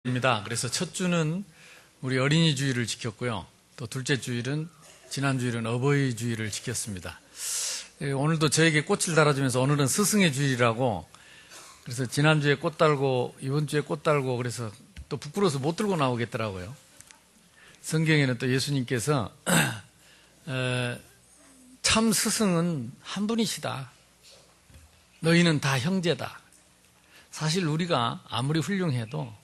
입니다. 그래서 첫 주는 우리 어린이 주일을 지켰고요. 또 둘째 주일은 지난 주일은 어버이 주일을 지켰습니다. 오늘도 저에게 꽃을 달아주면서 오늘은 스승의 주일이라고 그래서 지난주에 꽃 달고 이번 주에 꽃 달고 그래서 또 부끄러워서 못 들고 나오겠더라고요. 성경에는 또 예수님께서 참 스승은 한 분이시다. 너희는 다 형제다. 사실 우리가 아무리 훌륭해도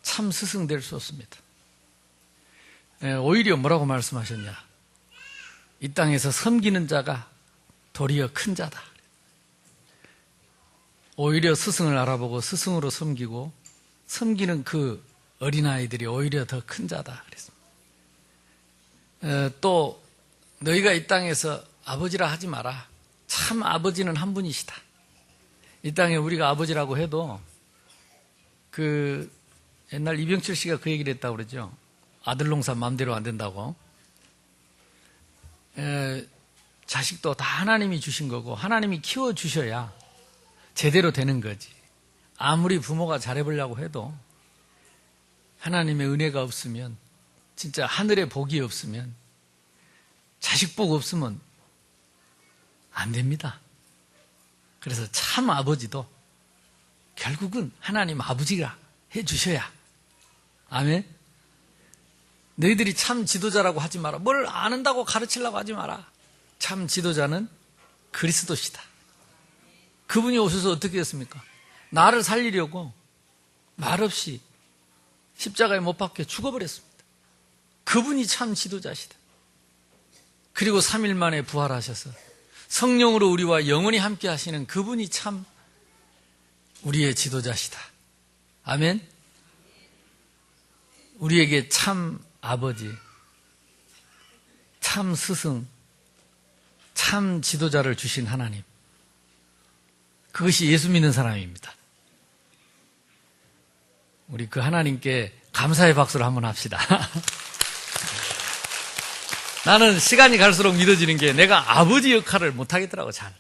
참 스승 될 수 없습니다. 오히려 뭐라고 말씀하셨냐? 이 땅에서 섬기는 자가 도리어 큰 자다. 오히려 스승을 알아보고 스승으로 섬기고 섬기는 그 어린아이들이 오히려 더 큰 자다. 그랬습니다. 또 너희가 이 땅에서 아버지라 하지 마라. 참 아버지는 한 분이시다. 이 땅에 우리가 아버지라고 해도 옛날 이병철 씨가 그 얘기를 했다고 그러죠. 아들 농사 마음대로 안 된다고. 자식도 다 하나님이 주신 거고 하나님이 키워주셔야 제대로 되는 거지. 아무리 부모가 잘해보려고 해도 하나님의 은혜가 없으면, 진짜 하늘의 복이 없으면, 자식 복 없으면 안 됩니다. 그래서 참 아버지도 결국은 하나님 아버지가 해주셔야. 아멘. 너희들이 참 지도자라고 하지 마라. 뭘 아는다고 가르치려고 하지 마라. 참 지도자는 그리스도시다. 그분이 오셔서 어떻게 했습니까? 나를 살리려고 말없이 십자가에 못 박혀 죽어버렸습니다. 그분이 참 지도자시다. 그리고 3일 만에 부활하셔서 성령으로 우리와 영원히 함께 하시는 그분이 참 우리의 지도자시다. 아멘. 우리에게 참 아버지, 참 스승, 참 지도자를 주신 하나님. 그것이 예수 믿는 사람입니다. 우리 그 하나님께 감사의 박수를 한번 합시다. 나는 시간이 갈수록 믿어지는 게 내가 아버지 역할을 못하겠더라고, 잘.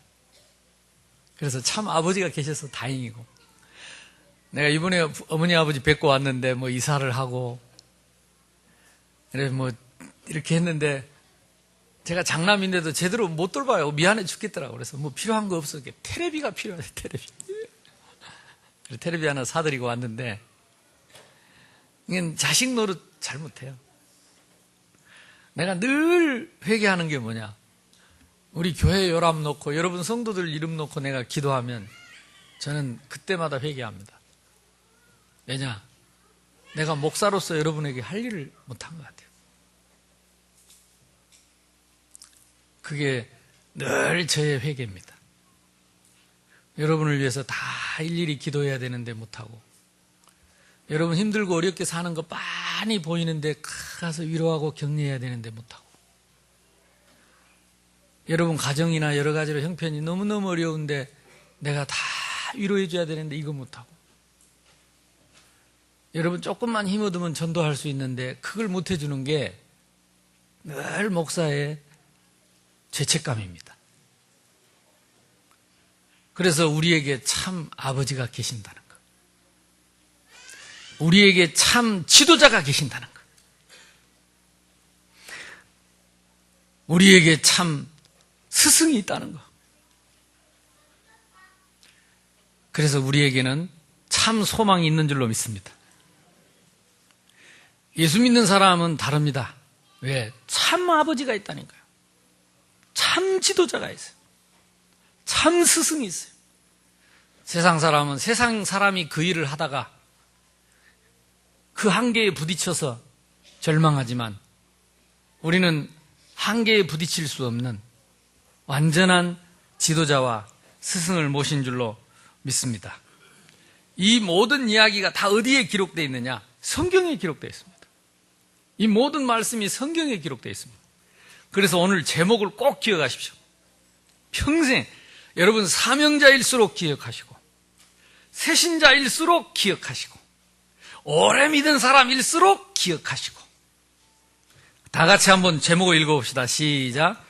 그래서 참 아버지가 계셔서 다행이고. 내가 이번에 어머니 아버지 뵙고 왔는데 이사를 하고 그래 이렇게 했는데 제가 장남인데도 제대로 못 돌봐요. 미안해 죽겠더라고. 그래서 필요한 거 없어. 테레비가 필요해. 테레비. 그래서 테레비 하나 사드리고 왔는데 이건 자식 노릇 잘 못해요. 내가 늘 회개하는 게 뭐냐? 우리 교회 요람 놓고 여러분 성도들 이름 놓고 내가 기도하면 저는 그때마다 회개합니다. 왜냐? 내가 목사로서 여러분에게 할 일을 못한 것 같아요. 그게 늘 저의 회개입니다. 여러분을 위해서 다 일일이 기도해야 되는데 못하고, 여러분 힘들고 어렵게 사는 거 빤히 보이는데 가서 위로하고 격려해야 되는데 못하고, 여러분 가정이나 여러 가지로 형편이 너무너무 어려운데 내가 다 위로해줘야 되는데 이거 못하고, 여러분 조금만 힘 얻으면 전도할 수 있는데 그걸 못해주는 게 늘 목사의 죄책감입니다. 그래서 우리에게 참 아버지가 계신다는 것, 우리에게 참 지도자가 계신다는 것, 우리에게 참 스승이 있다는 것. 그래서 우리에게는 참 소망이 있는 줄로 믿습니다. 예수 믿는 사람은 다릅니다. 왜? 참 아버지가 있다니까요. 참 지도자가 있어요. 참 스승이 있어요. 세상 사람은 세상 사람이 그 일을 하다가 그 한계에 부딪혀서 절망하지만 우리는 한계에 부딪힐 수 없는 완전한 지도자와 스승을 모신 줄로 믿습니다. 이 모든 이야기가 다 어디에 기록되어 있느냐? 성경에 기록되어 있습니다. 이 모든 말씀이 성경에 기록되어 있습니다. 그래서 오늘 제목을 꼭 기억하십시오. 평생 여러분 사명자일수록 기억하시고, 새신자일수록 기억하시고, 오래 믿은 사람일수록 기억하시고. 다 같이 한번 제목을 읽어봅시다. 시작.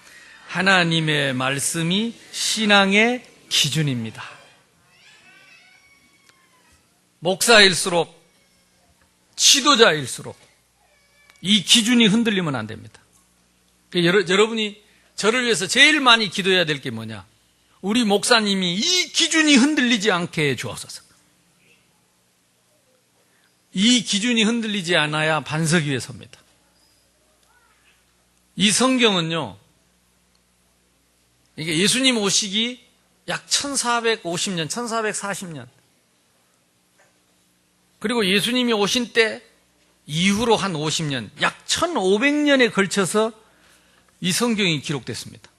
하나님의 말씀이 신앙의 기준입니다. 목사일수록 지도자일수록 이 기준이 흔들리면 안 됩니다. 여러분이 저를 위해서 제일 많이 기도해야 될 게 뭐냐? 우리 목사님이 이 기준이 흔들리지 않게 해주옵소서. 이 기준이 흔들리지 않아야 반석 위에 섭니다. 이 성경은요, 이게 예수님 오시기 약 1450년, 1440년. 그리고 예수님이 오신 때 이후로 한 50년, 약 1500년에 걸쳐서 이 성경이 기록됐습니다.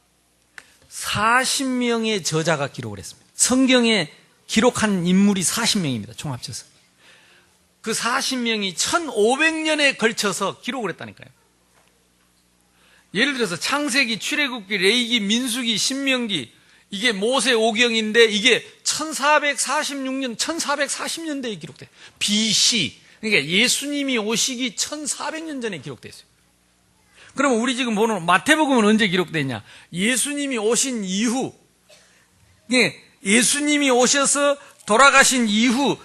40명의 저자가 기록을 했습니다. 성경에 기록한 인물이 40명입니다. 총 합쳐서. 그 40명이 1500년에 걸쳐서 기록을 했다니까요. 예를 들어서 창세기, 출애굽기, 레위기, 민수기, 신명기, 이게 모세 오경인데 이게 1446년, 1440년대에 기록돼요. BC. 그러니까 예수님이 오시기 1400년 전에 기록됐어요. 그러면 우리 지금 보는 마태복음은 언제 기록됐냐? 예수님이 오신 이후, 예수님이 오셔서 돌아가신 이후,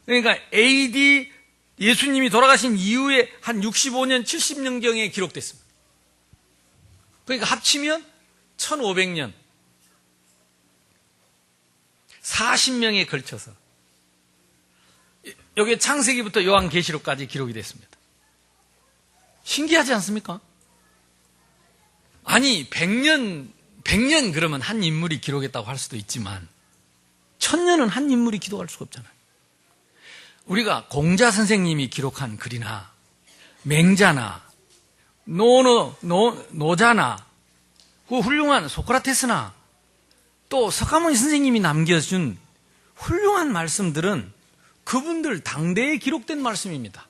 그러니까 AD 예수님이 돌아가신 이후에 한 65년, 70년경에 기록됐습니다. 그러니까 합치면 1500년. 40명에 걸쳐서. 여기 창세기부터 요한계시록까지 기록이 됐습니다. 신기하지 않습니까? 아니, 100년 그러면 한 인물이 기록했다고 할 수도 있지만 1000년은 한 인물이 기록할 수가 없잖아요. 우리가 공자 선생님이 기록한 글이나 맹자나 노자나 그 훌륭한 소크라테스나 또 석가모니 선생님이 남겨준 훌륭한 말씀들은 그분들 당대에 기록된 말씀입니다.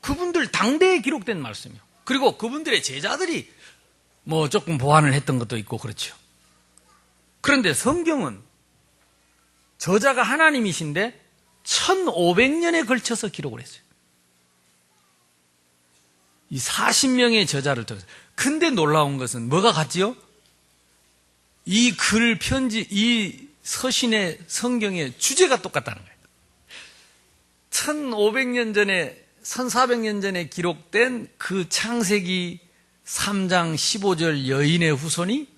그분들 당대에 기록된 말씀이요. 그리고 그분들의 제자들이 뭐 조금 보완을 했던 것도 있고 그렇죠. 그런데 성경은 저자가 하나님이신데 1500년에 걸쳐서 기록을 했어요. 이 40명의 저자를 통해서. 근데 놀라운 것은 뭐가 같지요? 이 글 편지, 이 서신의 성경의 주제가 똑같다는 거예요. 1500년 전에 1400년 전에 기록된 그 창세기 3장 15절 여인의 후손이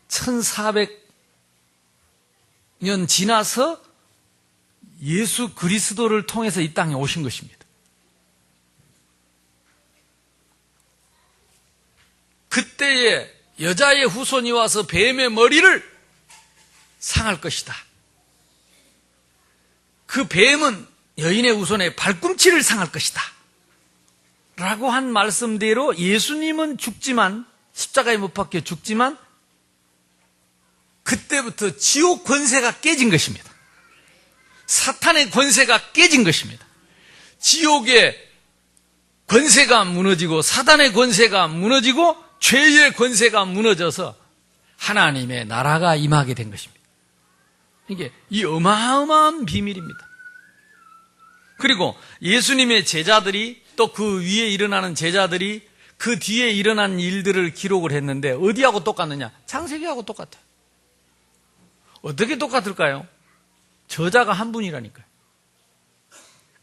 1400년 지나서 예수 그리스도를 통해서 이 땅에 오신 것입니다. 그때에 여자의 후손이 와서 뱀의 머리를 상할 것이다. 그 뱀은 여인의 후손의 발꿈치를 상할 것이다. 라고 한 말씀대로 예수님은 죽지만, 십자가에 못 박혀 죽지만, 그때부터 지옥 권세가 깨진 것입니다. 사탄의 권세가 깨진 것입니다. 지옥의 권세가 무너지고, 사탄의 권세가 무너지고, 죄의 권세가 무너져서 하나님의 나라가 임하게 된 것입니다. 이게 이 어마어마한 비밀입니다. 그리고 예수님의 제자들이 또 그 위에 일어나는 제자들이 그 뒤에 일어난 일들을 기록을 했는데 어디하고 똑같느냐? 창세기하고 똑같아요. 어떻게 똑같을까요? 저자가 한 분이라니까요.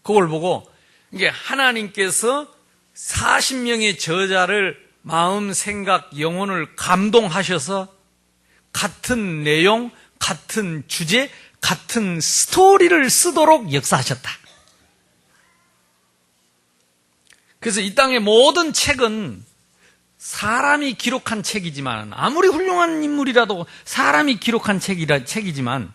그걸 보고 이게 하나님께서 40명의 저자를 마음, 생각, 영혼을 감동하셔서 같은 내용, 같은 주제, 같은 스토리를 쓰도록 역사하셨다. 그래서 이 땅의 모든 책은 사람이 기록한 책이지만, 아무리 훌륭한 인물이라도 사람이 기록한 책이지만,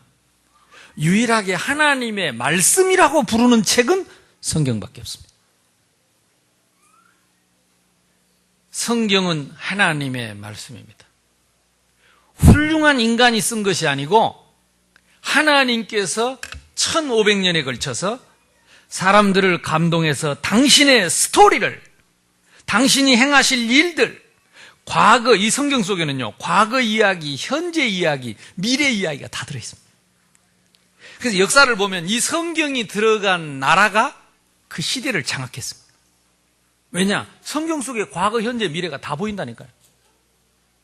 유일하게 하나님의 말씀이라고 부르는 책은 성경밖에 없습니다. 성경은 하나님의 말씀입니다. 훌륭한 인간이 쓴 것이 아니고 하나님께서 1500년에 걸쳐서 사람들을 감동해서 당신의 스토리를, 당신이 행하실 일들, 과거, 이 성경 속에는요, 과거 이야기, 현재 이야기, 미래 이야기가 다 들어있습니다. 그래서 역사를 보면 이 성경이 들어간 나라가 그 시대를 장악했습니다. 왜냐? 성경 속에 과거, 현재, 미래가 다 보인다니까요.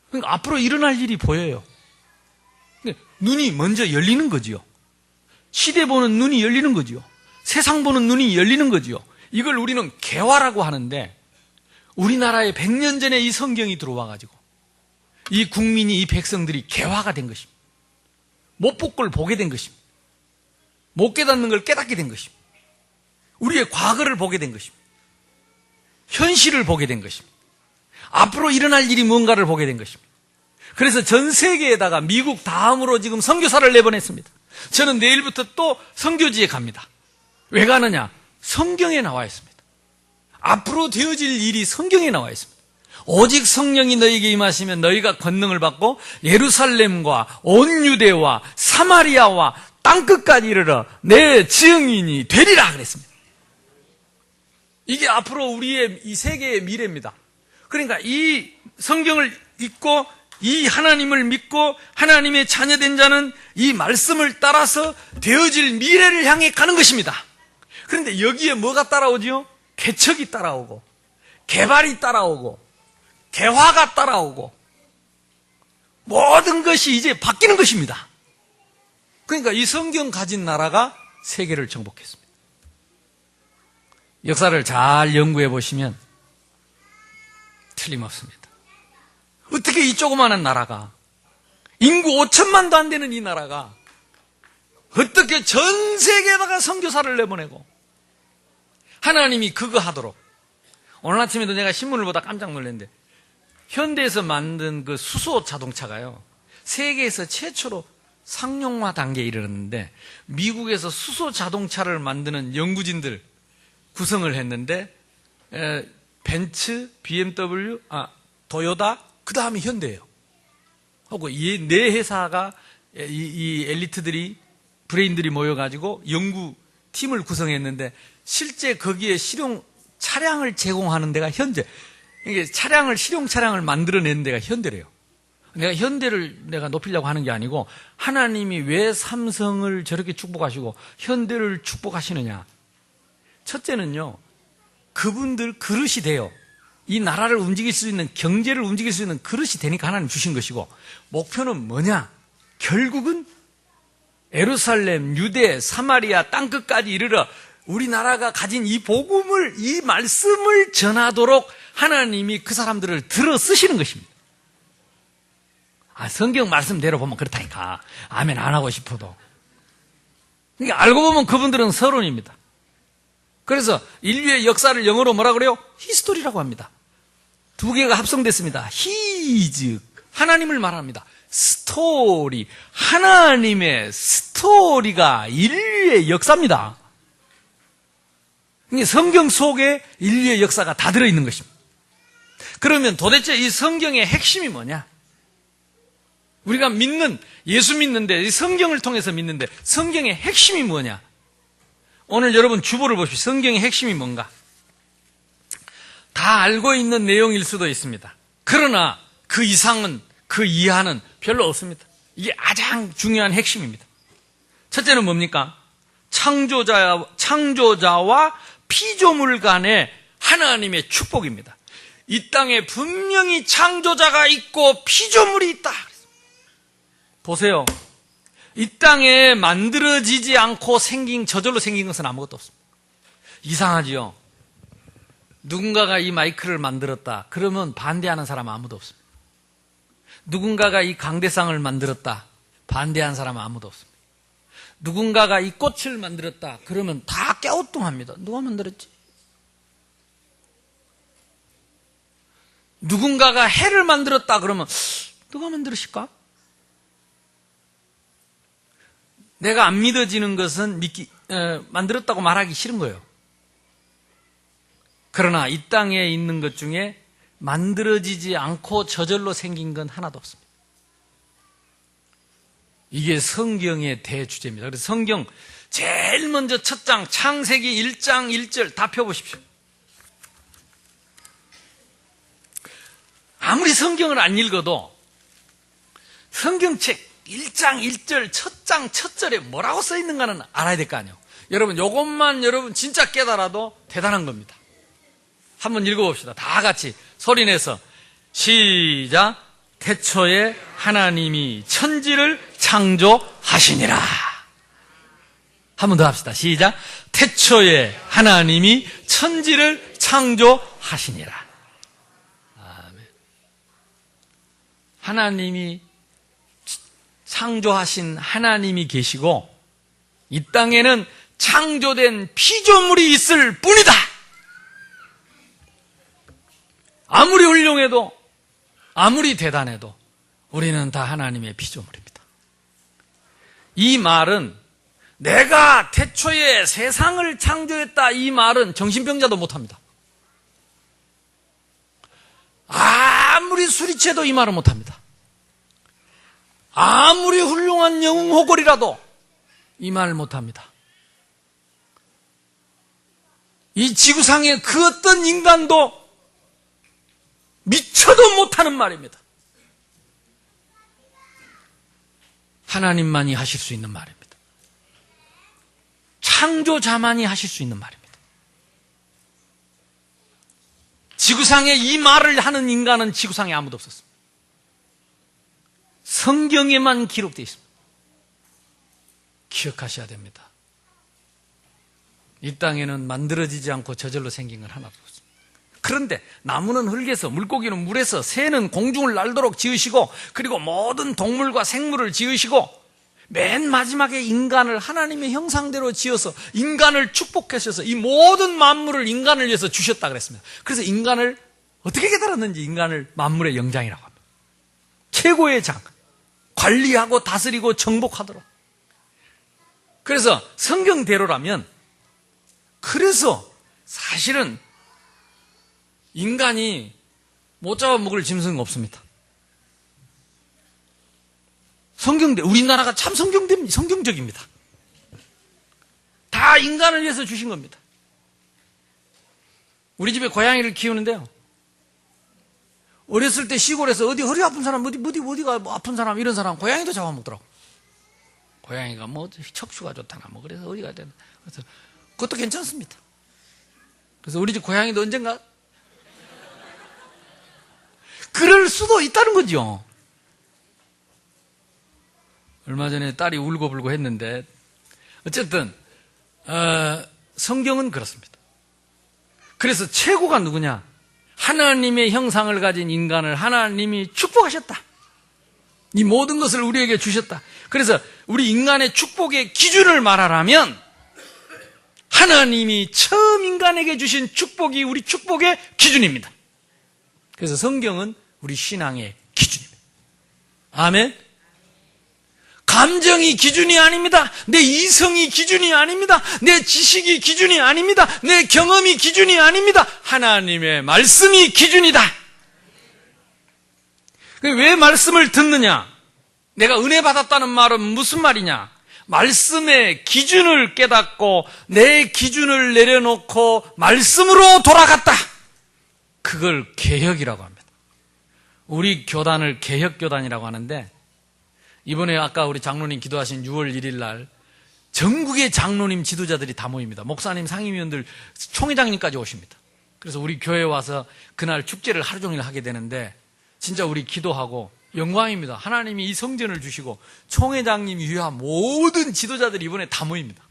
그러니까 앞으로 일어날 일이 보여요. 눈이 먼저 열리는 거지요. 시대 보는 눈이 열리는 거지요. 세상 보는 눈이 열리는 거지요. 이걸 우리는 개화라고 하는데, 우리나라에 100년 전에 이 성경이 들어와가지고 이 국민이, 이 백성들이 개화가 된 것입니다. 못 볼 걸 보게 된 것입니다. 못 깨닫는 걸 깨닫게 된 것입니다. 우리의 과거를 보게 된 것입니다. 현실을 보게 된 것입니다. 앞으로 일어날 일이 뭔가를 보게 된 것입니다. 그래서 전 세계에다가 미국 다음으로 지금 선교사를 내보냈습니다. 저는 내일부터 또 선교지에 갑니다. 왜 가느냐? 성경에 나와 있습니다. 앞으로 되어질 일이 성경에 나와 있습니다. 오직 성령이 너희에게 임하시면 너희가 권능을 받고 예루살렘과 온 유대와 사마리아와 땅끝까지 이르러 내 증인이 되리라 그랬습니다. 이게 앞으로 우리의 이 세계의 미래입니다. 그러니까 이 성경을 읽고 이 하나님을 믿고 하나님의 자녀된 자는 이 말씀을 따라서 되어질 미래를 향해 가는 것입니다. 그런데 여기에 뭐가 따라오지요? 개척이 따라오고, 개발이 따라오고, 개화가 따라오고, 모든 것이 이제 바뀌는 것입니다. 그러니까 이 성경 가진 나라가 세계를 정복했습니다. 역사를 잘 연구해 보시면 틀림없습니다. 어떻게 이 조그마한 나라가, 인구 5천만도 안 되는 이 나라가 어떻게 전 세계에다가 선교사를 내보내고 하나님이 그거 하도록. 오늘 아침에도 내가 신문을 보다 깜짝 놀랐는데, 현대에서 만든 그 수소 자동차가요, 세계에서 최초로 상용화 단계에 이르렀는데, 미국에서 수소 자동차를 만드는 연구진들 구성을 했는데, 벤츠, BMW, 도요타, 그 다음에 현대예요. 하고 이 네 회사가, 이 엘리트들이, 브레인들이 모여가지고 연구팀을 구성했는데, 실제 거기에 실용 차량을 제공하는 데가 현재, 이게 실용 차량을 만들어낸 데가 현대래요. 내가 현대를 내가 높이려고 하는 게 아니고, 하나님이 왜 삼성을 저렇게 축복하시고 현대를 축복하시느냐. 첫째는요, 그분들 그릇이 돼요. 이 나라를 움직일 수 있는, 경제를 움직일 수 있는 그릇이 되니까 하나님 주신 것이고, 목표는 뭐냐? 결국은 예루살렘, 유대, 사마리아 땅끝까지 이르러 우리나라가 가진 이 복음을, 이 말씀을 전하도록 하나님이 그 사람들을 들어 쓰시는 것입니다. 성경 말씀대로 보면 그렇다니까. 아멘 안 하고 싶어도. 그러니까 알고 보면 그분들은 서론입니다. 그래서 인류의 역사를 영어로 뭐라 그래요? 히스토리라고 합니다. 두 개가 합성됐습니다. 히즈, 하나님을 말합니다. 스토리, 하나님의 스토리가 인류의 역사입니다. 성경 속에 인류의 역사가 다 들어있는 것입니다. 그러면 도대체 이 성경의 핵심이 뭐냐? 우리가 믿는, 예수 믿는데, 이 성경을 통해서 믿는데 성경의 핵심이 뭐냐? 오늘 여러분 주보를 보십시오. 성경의 핵심이 뭔가? 다 알고 있는 내용일 수도 있습니다. 그러나 그 이상은, 그 이하는 별로 없습니다. 이게 가장 중요한 핵심입니다. 첫째는 뭡니까? 창조자와 피조물 간의 하나님의 축복입니다. 이 땅에 분명히 창조자가 있고 피조물이 있다. 보세요. 이 땅에 만들어지지 않고 저절로 생긴 것은 아무것도 없습니다. 이상하지요? 누군가가 이 마이크를 만들었다. 그러면 반대하는 사람 아무도 없습니다. 누군가가 이 강대상을 만들었다. 반대하는 사람 아무도 없습니다. 누군가가 이 꽃을 만들었다. 그러면 다 갸우뚱합니다. 누가 만들었지? 누군가가 해를 만들었다. 그러면 누가 만들었을까? 내가 안 믿어지는 것은 만들었다고 말하기 싫은 거예요. 그러나 이 땅에 있는 것 중에 만들어지지 않고 저절로 생긴 건 하나도 없습니다. 이게 성경의 대주제입니다. 그래서 성경 제일 먼저 첫 장 창세기 1장 1절 다 펴보십시오. 아무리 성경을 안 읽어도 성경책 1장 1절 첫 장 첫 절에 뭐라고 써 있는가는 알아야 될 거 아니에요. 여러분 이것만 여러분 진짜 깨달아도 대단한 겁니다. 한번 읽어봅시다. 다 같이 소리내서 시작. 태초에 하나님이 천지를 창조하시니라. 한 번 더 합시다. 시작. 태초에 하나님이 천지를 창조하시니라. 아멘. 하나님이 창조하신 하나님이 계시고 이 땅에는 창조된 피조물이 있을 뿐이다. 아무리 훌륭해도 아무리 대단해도 우리는 다 하나님의 피조물입니다. 이 말은 내가 태초에 세상을 창조했다 이 말은 정신병자도 못합니다. 아무리 수리채도 이 말은 못합니다. 아무리 훌륭한 영웅호걸이라도 이 말을 못합니다. 이 지구상의 그 어떤 인간도 미쳐도 못하는 말입니다. 하나님만이 하실 수 있는 말입니다. 창조자만이 하실 수 있는 말입니다. 지구상에 이 말을 하는 인간은 지구상에 아무도 없었습니다. 성경에만 기록되어 있습니다. 기억하셔야 됩니다. 이 땅에는 만들어지지 않고 저절로 생긴 건 하나도 없습니다. 그런데 나무는 흙에서, 물고기는 물에서, 새는 공중을 날도록 지으시고, 그리고 모든 동물과 생물을 지으시고, 맨 마지막에 인간을 하나님의 형상대로 지어서 인간을 축복하셔서 이 모든 만물을 인간을 위해서 주셨다 그랬습니다. 그래서 인간을 어떻게 깨달았는지 인간을 만물의 영장이라고 합니다. 최고의 장, 관리하고 다스리고 정복하도록. 그래서 성경대로라면, 그래서 사실은 인간이 못 잡아먹을 짐승은 없습니다. 우리나라가 참 성경적입니다. 다 인간을 위해서 주신 겁니다. 우리 집에 고양이를 키우는데요. 어렸을 때 시골에서 어디 허리 아픈 사람, 어디가 아픈 사람, 이런 사람, 고양이도 잡아먹더라고. 고양이가 뭐 척추가 좋다나 뭐 그래서 어디가 되나. 그래서 그것도 괜찮습니다. 그래서 우리 집 고양이도 언젠가 그럴 수도 있다는 거죠. 얼마 전에 딸이 울고불고 했는데 어쨌든 성경은 그렇습니다. 그래서 최고가 누구냐? 하나님의 형상을 가진 인간을 하나님이 축복하셨다. 이 모든 것을 우리에게 주셨다. 그래서 우리 인간의 축복의 기준을 말하라면 하나님이 처음 인간에게 주신 축복이 우리 축복의 기준입니다. 그래서 성경은 우리 신앙의 기준입니다. 아멘. 감정이 기준이 아닙니다. 내 이성이 기준이 아닙니다. 내 지식이 기준이 아닙니다. 내 경험이 기준이 아닙니다. 하나님의 말씀이 기준이다. 왜 말씀을 듣느냐? 내가 은혜 받았다는 말은 무슨 말이냐? 말씀의 기준을 깨닫고 내 기준을 내려놓고 말씀으로 돌아갔다. 그걸 개혁이라고 합니다. 우리 교단을 개혁교단이라고 하는데, 이번에 아까 우리 장로님 기도하신 6월 1일 날 전국의 장로님 지도자들이 다 모입니다. 목사님, 상임위원들, 총회장님까지 오십니다. 그래서 우리 교회에 와서 그날 축제를 하루 종일 하게 되는데 진짜 우리 기도하고 영광입니다. 하나님이 이 성전을 주시고 총회장님 이하 모든 지도자들이 이번에 다 모입니다.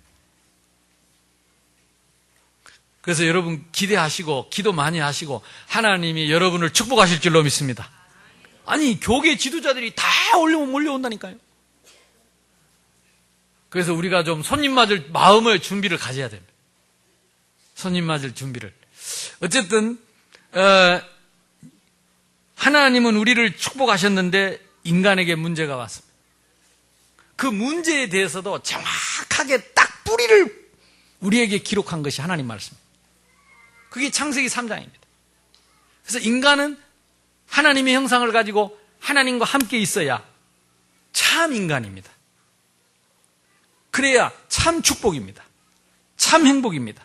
그래서 여러분 기대하시고 기도 많이 하시고 하나님이 여러분을 축복하실 줄로 믿습니다. 아니, 교계 지도자들이 다 몰려온다니까요. 그래서 우리가 좀 손님 맞을 마음의 준비를 가져야 됩니다. 손님 맞을 준비를. 어쨌든 하나님은 우리를 축복하셨는데 인간에게 문제가 왔습니다. 그 문제에 대해서도 정확하게 딱 뿌리를 우리에게 기록한 것이 하나님 말씀입니다. 그게 창세기 3장입니다. 그래서 인간은 하나님의 형상을 가지고 하나님과 함께 있어야 참 인간입니다. 그래야 참 축복입니다. 참 행복입니다.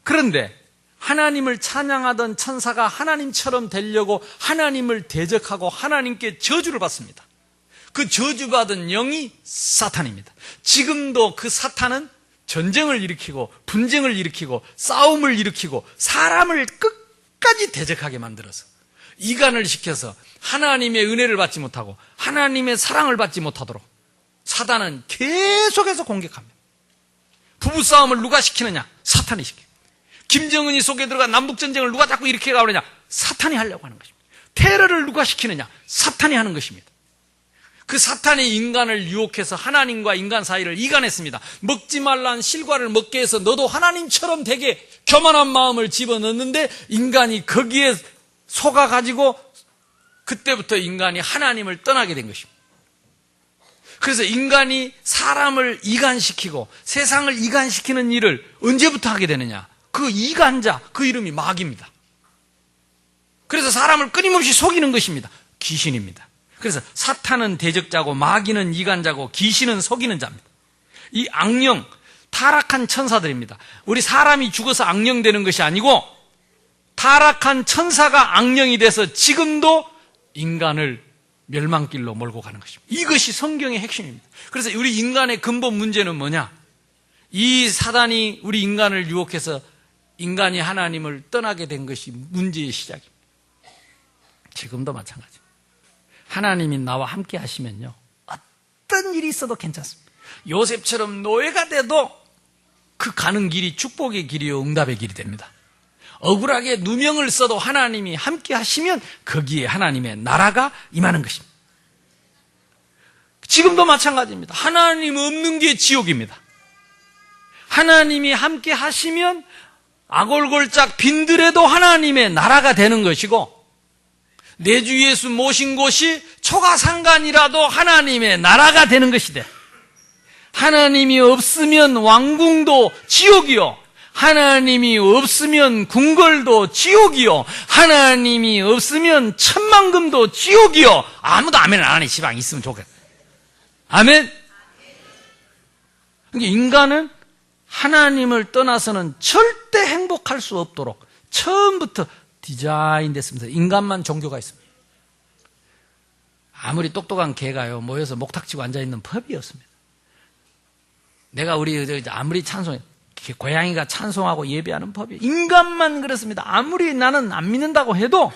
그런데 하나님을 찬양하던 천사가 하나님처럼 되려고 하나님을 대적하고 하나님께 저주를 받습니다. 그 저주받은 영이 사탄입니다. 지금도 그 사탄은 전쟁을 일으키고 분쟁을 일으키고 싸움을 일으키고 사람을 끝까지 대적하게 만들어서 이간을 시켜서 하나님의 은혜를 받지 못하고 하나님의 사랑을 받지 못하도록 사단은 계속해서 공격합니다. 부부싸움을 누가 시키느냐? 사탄이 시켜요. 김정은이 속에 들어가 남북전쟁을 누가 자꾸 이렇게 가오느냐? 사탄이 하려고 하는 것입니다. 테러를 누가 시키느냐? 사탄이 하는 것입니다. 그 사탄이 인간을 유혹해서 하나님과 인간 사이를 이간했습니다. 먹지 말란 실과를 먹게 해서 너도 하나님처럼 되게 교만한 마음을 집어넣는데 인간이 거기에 속아가지고 그때부터 인간이 하나님을 떠나게 된 것입니다. 그래서 인간이 사람을 이간시키고 세상을 이간시키는 일을 언제부터 하게 되느냐? 그 이간자, 그 이름이 마귀입니다. 그래서 사람을 끊임없이 속이는 것입니다. 귀신입니다. 그래서 사탄은 대적자고 마귀는 이간자고 귀신은 속이는 자입니다. 이 악령, 타락한 천사들입니다. 우리 사람이 죽어서 악령 되는 것이 아니고 타락한 천사가 악령이 돼서 지금도 인간을 멸망길로 몰고 가는 것입니다. 이것이 성경의 핵심입니다. 그래서 우리 인간의 근본 문제는 뭐냐? 이 사단이 우리 인간을 유혹해서 인간이 하나님을 떠나게 된 것이 문제의 시작입니다. 지금도 마찬가지입니다. 하나님이 나와 함께 하시면요, 어떤 일이 있어도 괜찮습니다. 요셉처럼 노예가 돼도 그 가는 길이 축복의 길이요 응답의 길이 됩니다. 억울하게 누명을 써도 하나님이 함께 하시면 거기에 하나님의 나라가 임하는 것입니다. 지금도 마찬가지입니다. 하나님 없는 게 지옥입니다. 하나님이 함께 하시면 아골골짝 빈들에도 하나님의 나라가 되는 것이고, 내 주 예수 모신 곳이 초가상간이라도 하나님의 나라가 되는 것이다. 하나님이 없으면 왕궁도 지옥이요, 하나님이 없으면 궁궐도 지옥이요, 하나님이 없으면 천만금도 지옥이요. 아무도 아멘 안 하니 시방 있으면 좋겠다. 아멘. 그러니까 인간은 하나님을 떠나서는 절대 행복할 수 없도록 처음부터 디자인됐습니다. 인간만 종교가 있습니다. 아무리 똑똑한 개가요 모여서 목탁치고 앉아있는 법이 없습니다. 내가 우리 아무리 찬송해, 고양이가 찬송하고 예배하는 법이, 인간만 그렇습니다. 아무리 나는 안 믿는다고 해도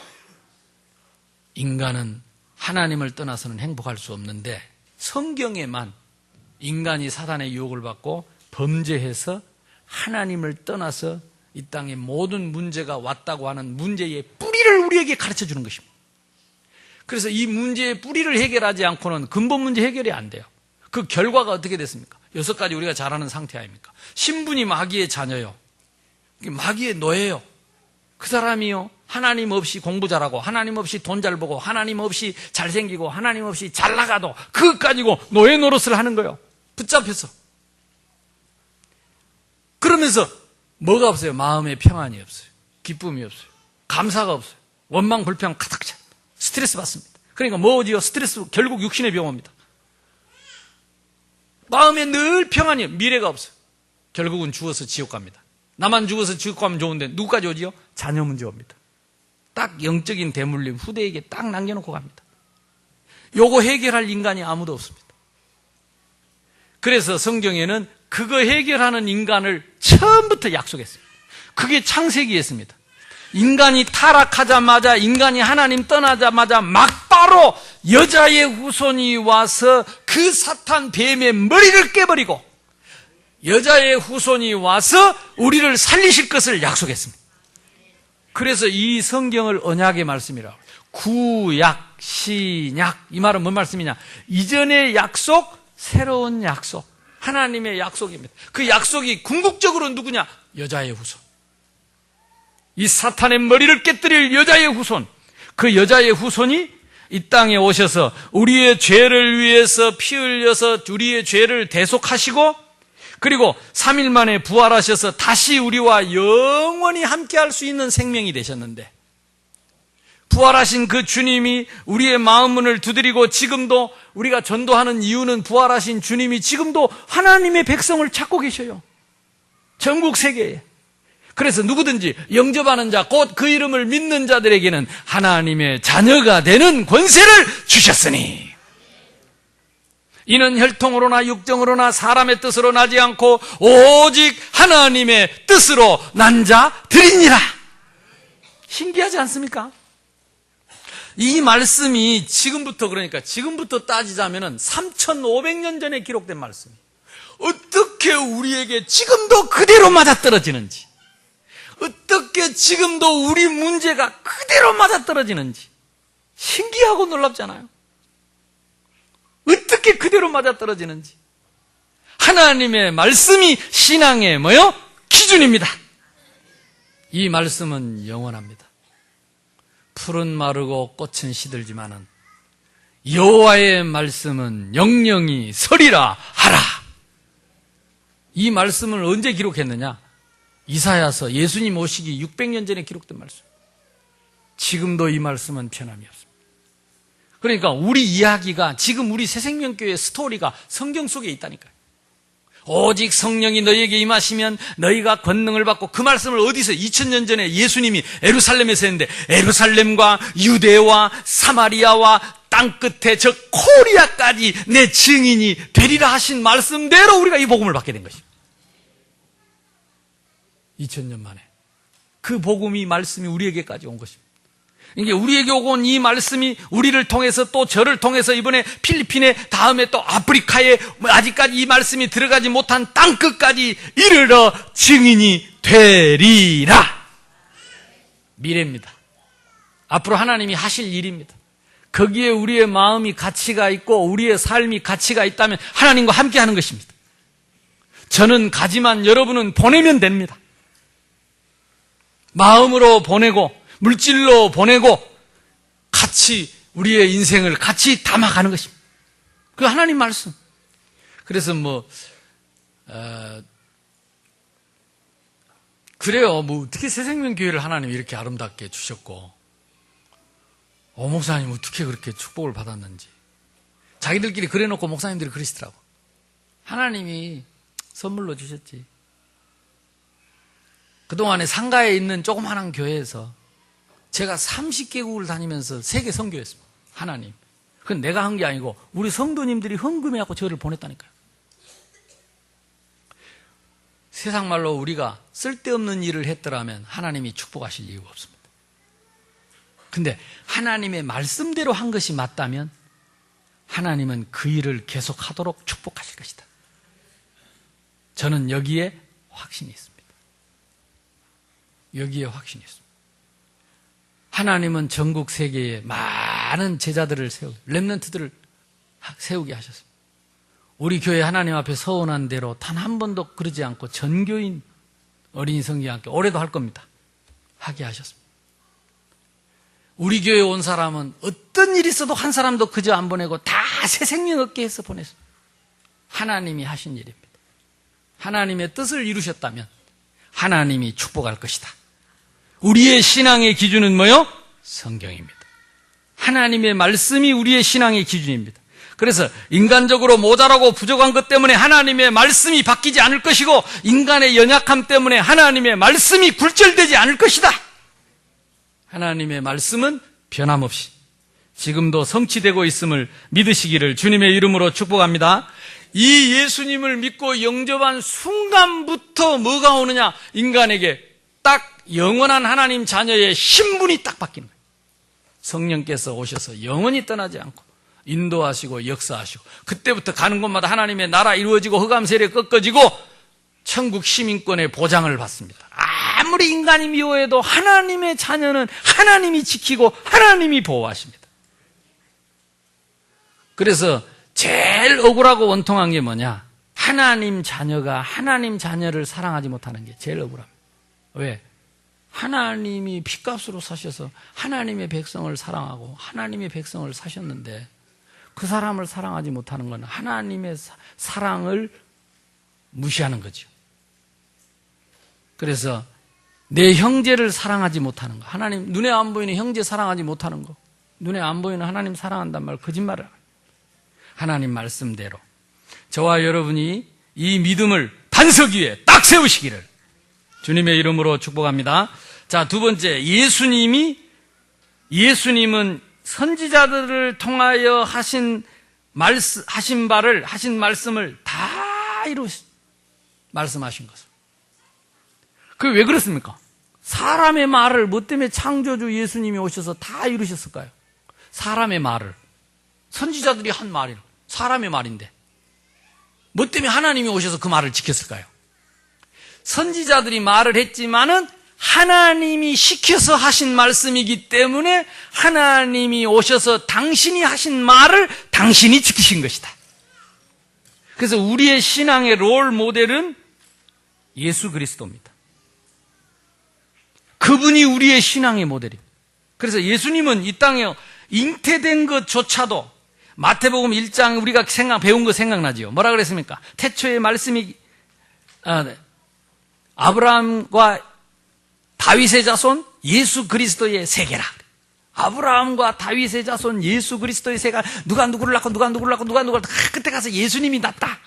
인간은 하나님을 떠나서는 행복할 수 없는데, 성경에만 인간이 사단의 유혹을 받고 범죄해서 하나님을 떠나서 이 땅에 모든 문제가 왔다고 하는 문제의 뿌리를 우리에게 가르쳐 주는 것입니다. 그래서 이 문제의 뿌리를 해결하지 않고는 근본 문제 해결이 안 돼요. 그 결과가 어떻게 됐습니까? 6가지 우리가 잘 아는 상태 아닙니까? 신분이 마귀의 자녀요, 마귀의 노예요. 그 사람이요, 하나님 없이 공부 잘하고, 하나님 없이 돈 잘 벌고, 하나님 없이 잘생기고, 하나님 없이 잘 나가도 그것 가지고 노예 노릇을 하는 거예요. 붙잡혀서. 그러면서 뭐가 없어요? 마음에 평안이 없어요. 기쁨이 없어요. 감사가 없어요. 원망, 불평 가득 차. 스트레스 받습니다. 그러니까 뭐지요? 스트레스, 결국 육신의 병입니다. 마음에 늘 평안이, 미래가 없어요. 결국은 죽어서 지옥 갑니다. 나만 죽어서 지옥 가면 좋은데 누구까지 오지요? 자녀 문제 옵니다. 딱 영적인 대물림 후대에게 딱 남겨놓고 갑니다. 요거 해결할 인간이 아무도 없습니다. 그래서 성경에는 그거 해결하는 인간을 처음부터 약속했습니다. 그게 창세기였습니다. 인간이 타락하자마자, 인간이 하나님 떠나자마자 막바로 여자의 후손이 와서 그 사탄 뱀의 머리를 깨버리고 여자의 후손이 와서 우리를 살리실 것을 약속했습니다. 그래서 이 성경을 언약의 말씀이라고, 구약, 신약, 이 말은 뭔 말씀이냐? 이전의 약속, 새로운 약속, 하나님의 약속입니다. 그 약속이 궁극적으로 누구냐? 여자의 후손. 이 사탄의 머리를 깨뜨릴 여자의 후손, 그 여자의 후손이 이 땅에 오셔서 우리의 죄를 위해서 피 흘려서 우리의 죄를 대속하시고, 그리고 3일 만에 부활하셔서 다시 우리와 영원히 함께할 수 있는 생명이 되셨는데, 부활하신 그 주님이 우리의 마음문을 두드리고, 지금도 우리가 전도하는 이유는 부활하신 주님이 지금도 하나님의 백성을 찾고 계셔요. 전국 세계에. 그래서 누구든지 영접하는 자, 곧 그 이름을 믿는 자들에게는 하나님의 자녀가 되는 권세를 주셨으니, 이는 혈통으로나 육정으로나 사람의 뜻으로 나지 않고 오직 하나님의 뜻으로 난 자들이니라. 신기하지 않습니까? 이 말씀이 지금부터, 그러니까 지금부터 따지자면은 3,500년 전에 기록된 말씀이에요. 어떻게 우리에게 지금도 그대로 맞아떨어지는지, 어떻게 지금도 우리 문제가 그대로 맞아떨어지는지 신기하고 놀랍잖아요. 어떻게 그대로 맞아떨어지는지. 하나님의 말씀이 신앙의 뭐요? 기준입니다. 이 말씀은 영원합니다. 풀은 마르고 꽃은 시들지만은 여호와의 말씀은 영영이 서리라 하라. 이 말씀을 언제 기록했느냐? 이사야서 예수님 오시기 600년 전에 기록된 말씀. 지금도 이 말씀은 변함이 없습니다. 그러니까 우리 이야기가, 지금 우리 새생명교회 스토리가 성경 속에 있다니까요. 오직 성령이 너희에게 임하시면 너희가 권능을 받고, 그 말씀을 어디서 2000년 전에 예수님이 에루살렘에서 했는데, 에루살렘과 유대와 사마리아와 땅끝에 저 코리아까지 내 증인이 되리라 하신 말씀대로 우리가 이 복음을 받게 된 것입니다. 2000년 만에 그 복음이, 말씀이 우리에게까지 온 것입니다. 이게 우리에게 오고 온 이 말씀이 우리를 통해서, 또 저를 통해서 이번에 필리핀에, 다음에 또 아프리카에, 아직까지 이 말씀이 들어가지 못한 땅끝까지 이르러 증인이 되리라. 미래입니다. 앞으로 하나님이 하실 일입니다. 거기에 우리의 마음이 가치가 있고 우리의 삶이 가치가 있다면 하나님과 함께 하는 것입니다. 저는 가지만 여러분은 보내면 됩니다. 마음으로 보내고 물질로 보내고 같이 우리의 인생을 같이 담아가는 것입니다. 그 하나님 말씀. 그래서 그래요. 어떻게 새생명교회를 하나님이 이렇게 아름답게 주셨고, 목사님 어떻게 그렇게 축복을 받았는지. 자기들끼리 그래놓고 목사님들이 그러시더라고. 하나님이 선물로 주셨지. 그동안에 상가에 있는 조그마한 교회에서 제가 30개국을 다니면서 세계 선교했습니다. 하나님. 그건 내가 한 게 아니고 우리 성도님들이 헌금해갖고 저를 보냈다니까요. 세상 말로 우리가 쓸데없는 일을 했더라면 하나님이 축복하실 이유가 없습니다. 근데 하나님의 말씀대로 한 것이 맞다면 하나님은 그 일을 계속하도록 축복하실 것이다. 저는 여기에 확신이 있습니다. 여기에 확신이 있습니다. 하나님은 전국 세계에 많은 제자들을 렘넌트들을 세우게 하셨습니다. 우리 교회 하나님 앞에 서원한 대로 단 한 번도 그러지 않고 전교인 어린이 성경학교 올해도 할 겁니다. 하게 하셨습니다. 우리 교회에 온 사람은 어떤 일이 있어도 한 사람도 그저 안 보내고 다 새 생명 얻게 해서 보냈습니다. 하나님이 하신 일입니다. 하나님의 뜻을 이루셨다면 하나님이 축복할 것이다. 우리의 신앙의 기준은 뭐요? 성경입니다. 하나님의 말씀이 우리의 신앙의 기준입니다. 그래서 인간적으로 모자라고 부족한 것 때문에 하나님의 말씀이 바뀌지 않을 것이고, 인간의 연약함 때문에 하나님의 말씀이 굴절되지 않을 것이다. 하나님의 말씀은 변함없이 지금도 성취되고 있음을 믿으시기를 주님의 이름으로 축복합니다. 이 예수님을 믿고 영접한 순간부터 뭐가 오느냐? 인간에게 딱 영원한 하나님 자녀의 신분이 딱 바뀌는 거예요. 성령께서 오셔서 영원히 떠나지 않고 인도하시고 역사하시고, 그때부터 가는 곳마다 하나님의 나라 이루어지고 흑암 세력 꺾어지고 천국 시민권의 보장을 받습니다. 아무리 인간이 미워해도 하나님의 자녀는 하나님이 지키고 하나님이 보호하십니다. 그래서 제일 억울하고 원통한 게 뭐냐? 하나님 자녀가 하나님 자녀를 사랑하지 못하는 게 제일 억울합니다. 왜? 하나님이 핏값으로 사셔서 하나님의 백성을 사랑하고 하나님의 백성을 사셨는데 그 사람을 사랑하지 못하는 건 하나님의 사랑을 무시하는 거죠. 그래서 내 형제를 사랑하지 못하는 거, 하나님 눈에 안 보이는 형제 사랑하지 못하는 거, 눈에 안 보이는 하나님 사랑한단 말 거짓말을 합니다. 하나님 말씀대로 저와 여러분이 이 믿음을 반석 위에 딱 세우시기를 주님의 이름으로 축복합니다. 자, 두 번째, 예수님은 선지자들을 통하여 하신 말씀을 다 말씀하신 것을. 그게 왜 그렇습니까? 사람의 말을 뭐 때문에 창조주 예수님이 오셔서 다 이루셨을까요? 사람의 말을. 선지자들이 한 말이라. 사람의 말인데. 뭐 때문에 하나님이 오셔서 그 말을 지켰을까요? 선지자들이 말을 했지만은 하나님이 시켜서 하신 말씀이기 때문에 하나님이 오셔서 당신이 하신 말을 당신이 지키신 것이다. 그래서 우리의 신앙의 롤 모델은 예수 그리스도입니다. 그분이 우리의 신앙의 모델입니다. 그래서 예수님은 이 땅에 잉태된 것조차도 마태복음 1장 우리가 배운 거 생각나지요. 뭐라 그랬습니까? 태초의 말씀이 아브라함과 다윗의 자손 예수 그리스도의 세계라. 아브라함과 다윗의 자손 예수 그리스도의 세계가 누가 누구를 낳고 누가 누구를 낳고 누가 누구를 낳고 그때 가서 예수님이 낳다.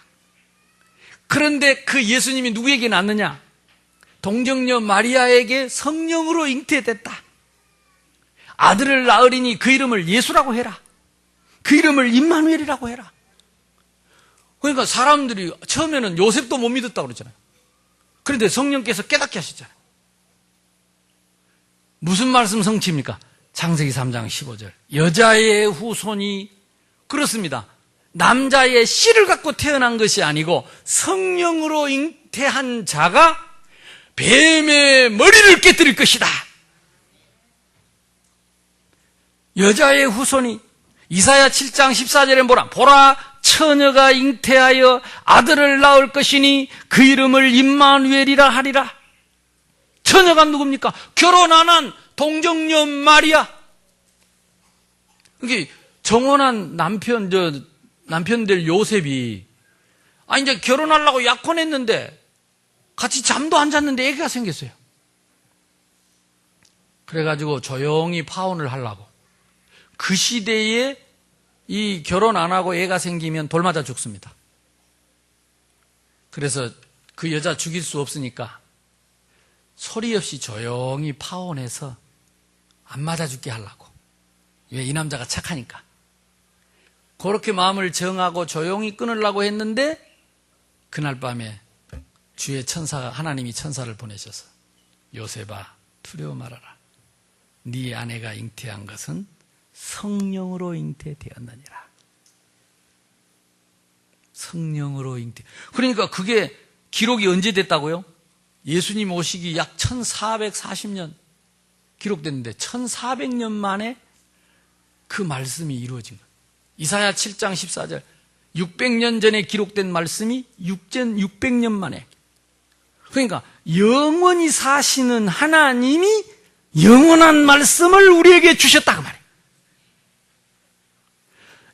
그런데 그 예수님이 누구에게 낳느냐? 동정녀 마리아에게 성령으로 잉태됐다. 아들을 낳으리니 그 이름을 예수라고 해라. 그 이름을 임마누엘이라고 해라. 그러니까 사람들이 처음에는 요셉도 못 믿었다고 그러잖아요. 그런데 성령께서 깨닫게 하셨잖아요. 무슨 말씀 성취입니까? 창세기 3장 15절. 여자의 후손이 그렇습니다. 남자의 씨를 갖고 태어난 것이 아니고 성령으로 잉태한 자가 뱀의 머리를 깨뜨릴 것이다. 여자의 후손이 이사야 7장 14절에 뭐라? 보라 처녀가 잉태하여 아들을 낳을 것이니 그 이름을 임마누엘이라 하리라. 처녀가 누굽니까? 결혼 안 한 동정녀 마리아. 이게 정혼한 남편 될 요셉이 이제 결혼하려고 약혼했는데 같이 잠도 안 잤는데 애기가 생겼어요. 그래가지고 조용히 파혼을 하려고. 그 시대에 이 결혼 안 하고 애가 생기면 돌 맞아 죽습니다. 그래서 그 여자 죽일 수 없으니까 소리 없이 조용히 파혼해서 안 맞아 죽게 하려고. 왜? 이 남자가 착하니까. 그렇게 마음을 정하고 조용히 끊으려고 했는데 그날 밤에 주의 천사가 하나님이 천사를 보내셔서 요셉아 두려워 말아라. 네 아내가 잉태한 것은 성령으로 잉태되었느니라. 성령으로 잉태. 그러니까 그게 기록이 언제 됐다고요? 예수님 오시기 약 1440년 기록됐는데 1400년 만에 그 말씀이 이루어진 거예요. 이사야 7장 14절 600년 전에 기록된 말씀이 600년 만에. 그러니까 영원히 사시는 하나님이 영원한 말씀을 우리에게 주셨다 그 말이에요.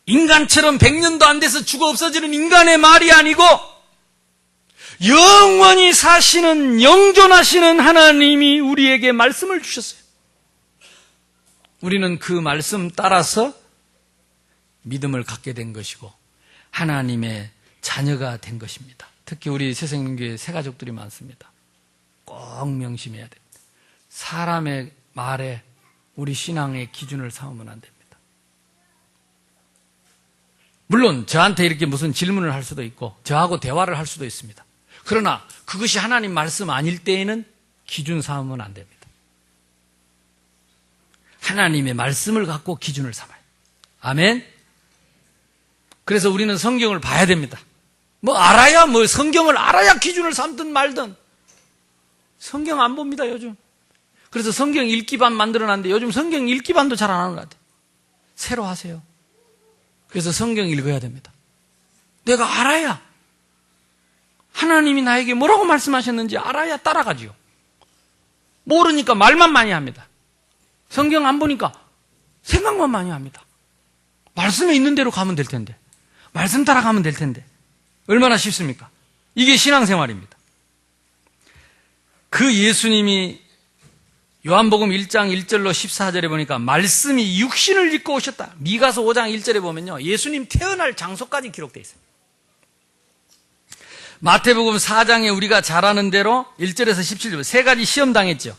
인간처럼 100년도 안 돼서 죽어 없어지는 인간의 말이 아니고 영원히 사시는 영존하시는 하나님이 우리에게 말씀을 주셨어요. 우리는 그 말씀 따라서 믿음을 갖게 된 것이고 하나님의 자녀가 된 것입니다. 특히 우리 새생명교회 새가족들이 많습니다. 꼭 명심해야 됩니다. 사람의 말에 우리 신앙의 기준을 삼으면 안 됩니다. 물론 저한테 이렇게 무슨 질문을 할 수도 있고 저하고 대화를 할 수도 있습니다. 그러나 그것이 하나님 말씀 아닐 때에는 기준 삼으면 안 됩니다. 하나님의 말씀을 갖고 기준을 삼아요. 아멘. 그래서 우리는 성경을 봐야 됩니다. 성경을 알아야 기준을 삼든 말든. 성경 안 봅니다, 요즘. 그래서 성경 읽기반 만들어놨는데 요즘 성경 읽기반도 잘 안 하는 것 같아요. 새로 하세요. 그래서 성경 읽어야 됩니다. 내가 알아야 하나님이 나에게 뭐라고 말씀하셨는지 알아야 따라가지요. 모르니까 말만 많이 합니다. 성경 안 보니까 생각만 많이 합니다. 말씀에 있는 대로 가면 될 텐데, 말씀 따라가면 될 텐데 얼마나 쉽습니까? 이게 신앙생활입니다. 그 예수님이 요한복음 1장 1절로 14절에 보니까 말씀이 육신을 입고 오셨다. 미가서 5장 1절에 보면요, 예수님 태어날 장소까지 기록되어 있어요. 마태복음 4장에 우리가 잘 아는 대로 1절에서 17절 세 가지 시험 당했죠.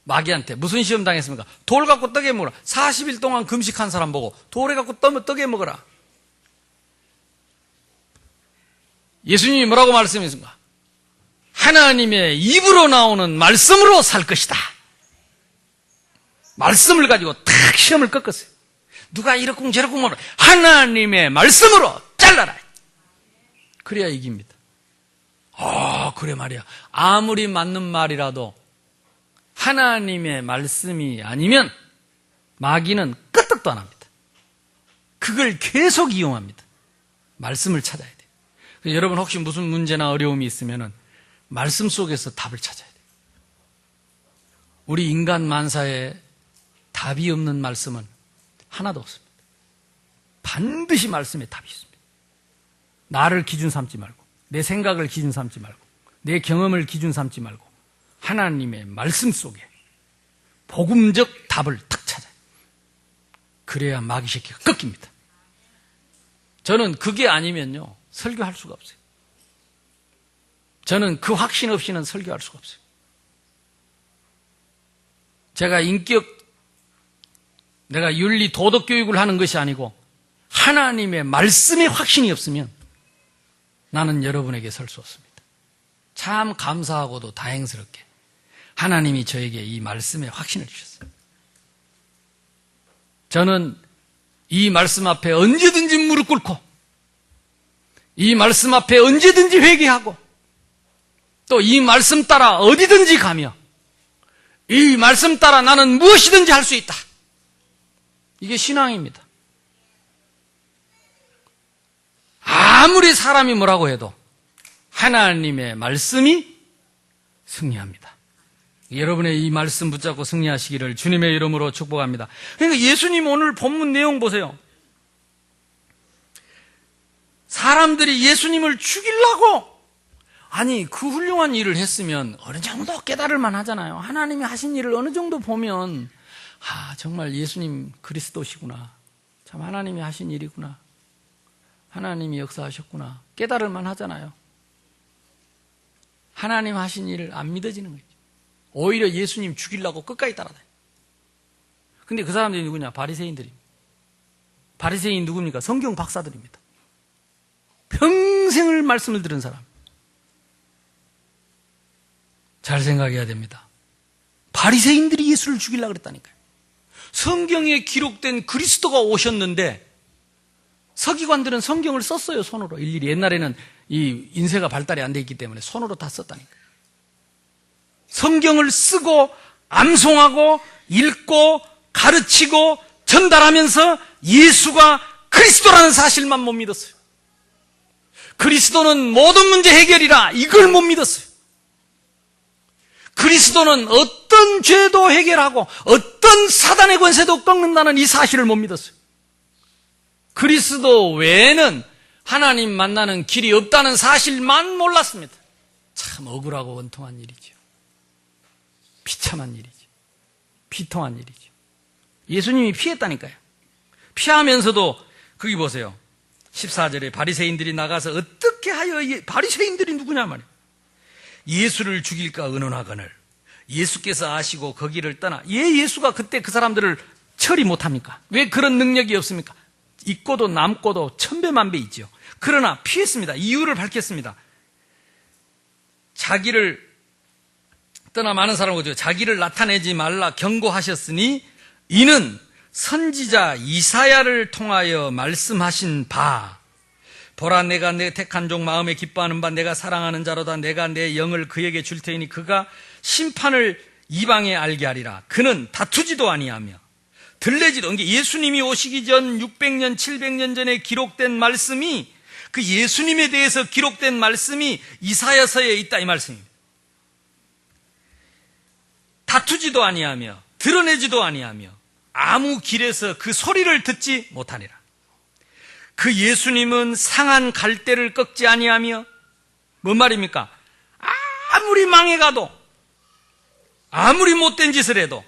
마귀한테. 무슨 시험 당했습니까? 돌 갖고 떡에 먹어라. 40일 동안 금식한 사람 보고 돌에 갖고 떡에 먹어라. 예수님이 뭐라고 말씀했습니까? 하나님의 입으로 나오는 말씀으로 살 것이다. 말씀을 가지고 탁 시험을 꺾었어요. 누가 이렇고 저렇고 뭐라 하나님의 말씀으로 잘라라. 그래야 이깁니다. 그래 말이야. 아무리 맞는 말이라도 하나님의 말씀이 아니면 마귀는 끄떡도 안 합니다. 그걸 계속 이용합니다. 말씀을 찾아야 돼요. 그래서 여러분 혹시 무슨 문제나 어려움이 있으면 말씀 속에서 답을 찾아야 돼요. 우리 인간 만사에 답이 없는 말씀은 하나도 없습니다. 반드시 말씀에 답이 있습니다. 나를 기준 삼지 말고, 내 생각을 기준 삼지 말고, 내 경험을 기준 삼지 말고 하나님의 말씀 속에 복음적 답을 탁 찾아요. 그래야 마귀 새끼가 꺾입니다. 저는 그게 아니면요 설교할 수가 없어요. 저는 그 확신 없이는 설교할 수가 없어요. 제가 내가 윤리 도덕 교육을 하는 것이 아니고 하나님의 말씀에 확신이 없으면 나는 여러분에게 설 수 없습니다. 참 감사하고도 다행스럽게 하나님이 저에게 이 말씀에 확신을 주셨어요. 저는 이 말씀 앞에 언제든지 무릎 꿇고 이 말씀 앞에 언제든지 회개하고 또 이 말씀 따라 어디든지 가며 이 말씀 따라 나는 무엇이든지 할 수 있다. 이게 신앙입니다. 아무리 사람이 뭐라고 해도 하나님의 말씀이 승리합니다. 여러분의 이 말씀 붙잡고 승리하시기를 주님의 이름으로 축복합니다. 그러니까 예수님 오늘 본문 내용 보세요. 사람들이 예수님을 죽이려고 아니 그 훌륭한 일을 했으면 어느 정도 깨달을만 하잖아요. 하나님이 하신 일을 어느 정도 보면 정말 예수님 그리스도시구나. 참 하나님이 하신 일이구나. 하나님이 역사하셨구나. 깨달을만 하잖아요. 하나님 하신 일을 안 믿어지는 거죠. 오히려 예수님 죽이려고 끝까지 따라다녀요. 근데 그 사람들이 누구냐? 바리새인들입니다. 바리새인 누굽니까? 성경 박사들입니다. 평생을 말씀을 들은 사람. 잘 생각해야 됩니다. 바리새인들이 예수를 죽이려고 그랬다니까요. 성경에 기록된 그리스도가 오셨는데 서기관들은 성경을 썼어요. 손으로. 일일이. 옛날에는 이 인쇄가 발달이 안 돼 있기 때문에 손으로 다 썼다니까요. 성경을 쓰고 암송하고 읽고 가르치고 전달하면서 예수가 그리스도라는 사실만 못 믿었어요. 그리스도는 모든 문제 해결이라 이걸 못 믿었어요. 그리스도는 어떤 죄도 해결하고 어떤 사단의 권세도 꺾는다는 이 사실을 못 믿었어요. 그리스도 외에는 하나님 만나는 길이 없다는 사실만 몰랐습니다. 참 억울하고 원통한 일이죠. 비참한 일이죠. 비통한 일이죠. 예수님이 피했다니까요. 피하면서도 거기 보세요. 14절에 바리새인들이 나가서 어떻게 하여 바리새인들이 누구냐 말이에요. 예수를 죽일까 의논하거늘 예수께서 아시고 거기를 떠나. 예수가 그때 그 사람들을 처리 못합니까? 왜 그런 능력이 없습니까? 있고도 남고도 천배만배 있죠. 그러나 피했습니다. 이유를 밝혔습니다. 자기를 떠나 많은 사람을 거죠. 자기를 나타내지 말라 경고하셨으니 이는 선지자 이사야를 통하여 말씀하신 바 보라 내가 내 택한 종 마음에 기뻐하는 바 내가 사랑하는 자로다. 내가 내 영을 그에게 줄 테니 그가 심판을 이방에 알게 하리라. 그는 다투지도 아니하며 들레지도. 그러니까 예수님이 오시기 전 600년 700년 전에 기록된 말씀이 그 예수님에 대해서 기록된 말씀이 이사야서에 있다 이 말씀입니다. 다투지도 아니하며 드러내지도 아니하며 아무 길에서 그 소리를 듣지 못하니라. 그 예수님은 상한 갈대를 꺾지 아니하며 뭔 말입니까? 아무리 망해가도 아무리 못된 짓을 해도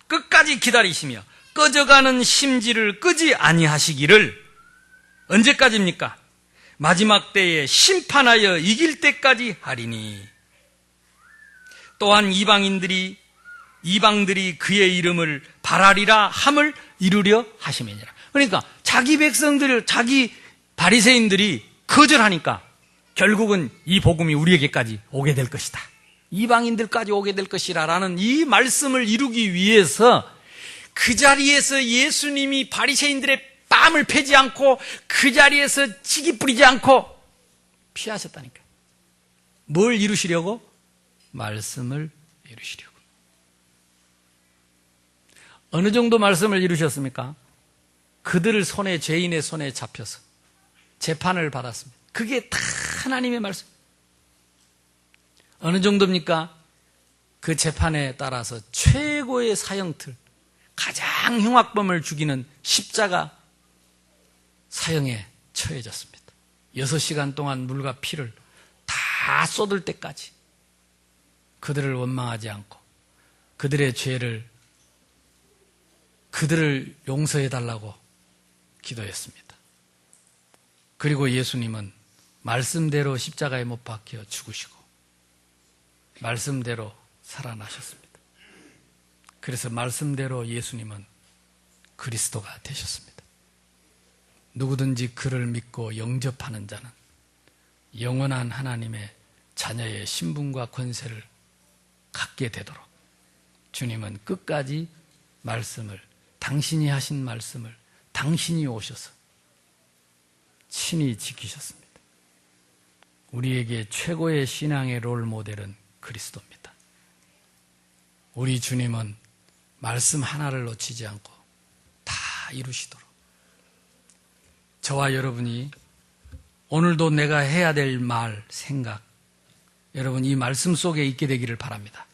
끝까지 기다리시며 꺼져가는 심지를 끄지 아니하시기를 언제까지입니까? 마지막 때에 심판하여 이길 때까지 하리니. 또한 이방들이 그의 이름을 바라리라 함을 이루려 하심이니라. 그러니까 자기 백성들, 자기 바리새인들이 거절하니까 결국은 이 복음이 우리에게까지 오게 될 것이다. 이방인들까지 오게 될 것이라라는 이 말씀을 이루기 위해서 그 자리에서 예수님이 바리새인들의 뺨을 패지 않고 그 자리에서 치기 뿌리지 않고 피하셨다니까요. 뭘 이루시려고? 말씀을 이루시려고. 어느 정도 말씀을 이루셨습니까? 그들을 손에, 죄인의 손에 잡혀서 재판을 받았습니다. 그게 다 하나님의 말씀. 어느 정도입니까? 그 재판에 따라서 최고의 사형틀, 가장 흉악범을 죽이는 십자가 사형에 처해졌습니다. 6시간 동안 물과 피를 다 쏟을 때까지 그들을 원망하지 않고 그들을 용서해달라고 기도했습니다. 그리고 예수님은 말씀대로 십자가에 못 박혀 죽으시고 말씀대로 살아나셨습니다. 그래서 말씀대로 예수님은 그리스도가 되셨습니다. 누구든지 그를 믿고 영접하는 자는 영원한 하나님의 자녀의 신분과 권세를 갖게 되도록 주님은 끝까지 말씀을, 당신이 하신 말씀을 당신이 오셔서 친히 지키셨습니다. 우리에게 최고의 신앙의 롤 모델은 그리스도입니다. 우리 주님은 말씀 하나를 놓치지 않고 다 이루시도록 저와 여러분이 오늘도 내가 해야 될 말, 생각, 여러분 이 말씀 속에 있게 되기를 바랍니다.